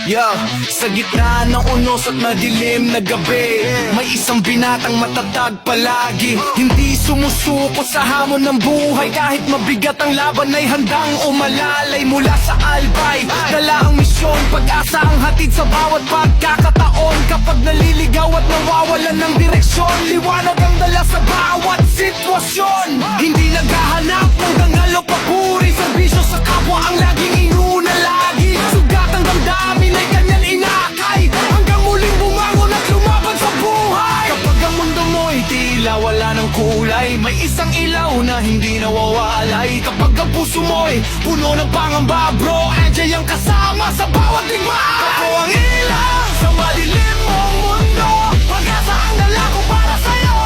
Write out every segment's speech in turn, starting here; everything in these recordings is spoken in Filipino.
Sa gitna ng unos at madilim na gabi, may isang binatang matatag palagi. Hindi sumusuko sa hamon ng buhay, kahit mabigat ang laban ay handang umalalay. Mula sa albay, dala ang misyon, pag-asa ang hatid sa bawat pagkakataon. Kapag naliligaw at nawawalan ng direksyon, liwanag ang dala sa bawat sitwasyon. Hindi naghahanap ng dangal o papuri, serbisyo sa kapwa ang laging inuna lagi. Sugat ang damdamin ay kanyang inakay, hanggang muling bumangon at lumaban sa buhay. Kapag ang mundo mo'y tila wala ng kulay, may isang ilaw na hindi nawawalay. Kapag ang puso mo'y puno ng pangamba, bro, Anjay ang kasama sa bawat ligma. Ako ang ilaw sa madilim mong mundo, pag-asa ang dala ko para sa'yo.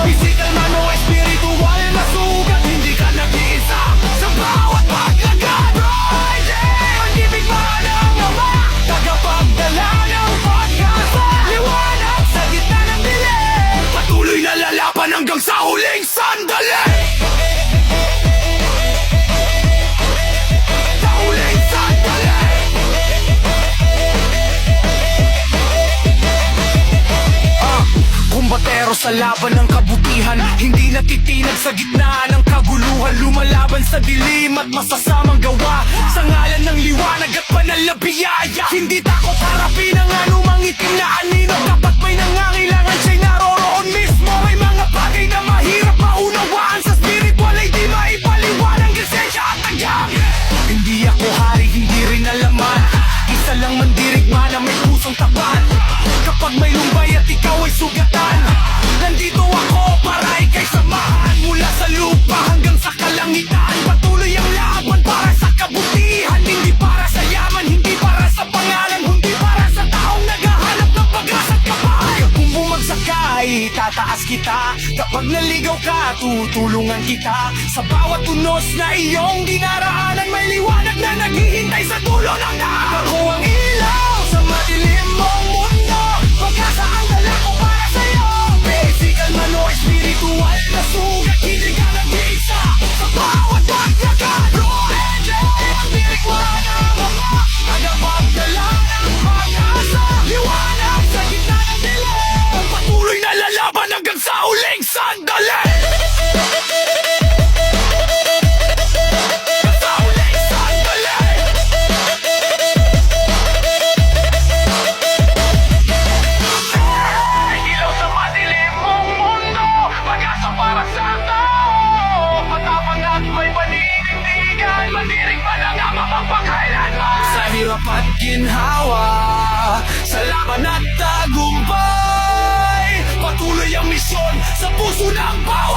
Physical man o espiritual na sugat, hindi ka nag-iisa sa bawat paglagad. Bro, Anjay, pag-ibig ba ng ama, tagapagdala ng pag-asa, liwanag sa gitna ng dilim, patuloy na lalaban hanggang sa huling sandali. Sa huling sandali. Kumbatero sa laban ng kabutihan, hindi natitinag sa gitna ng kaguluhan. Lumalaban sa dilim at masasamang gawa, sa ngalan ng liwanag at banal na biyaya. Hindi takot harapin ang anumang itim na anino. Kapag may nangangailangan, siya'y naroroon mismo. May mga bagay na mahirap maunawaan, sa spiritual ay di maipaliwanag, lisensya at tagyang. Hindi ako hari, hindi rin alaman, isa lang mandirigma na may pusong tapat. Kapag may lumbay at ikaw ay sugatan, nandito ako para ikay samahan. Mula sa lupa hanggang sa kalangitan, patuloy ang laban para sa kabutihan. Hindi para sa yaman, hindi para sa pangalan, hindi para sa taong naghahanap ng pag-asa at kapal. Kung bumagsak ka, itataas kita. Kapag naligaw ka, tutulungan kita. Sa bawat unos na iyong dinaraanan, may liwanag na naghihintay sa dulo ng daan. Ako ang ilaw sa madilim mong mundo, pag-asa ang dala ko para sa'yo. Physical man o espiritual na sugat, hindi ka nag-iisa sa bawat paglagad. Bro, Anjay, ang dirigma ng ama, tagapagdala ng pag-asa, liwanag sa gitna ng dilim, patuloy na lalaban hanggang sa huling sandali. Sa hirap at ginhawa, sa laban at tagumpay, patuloy ang misyon sa puso ng bawat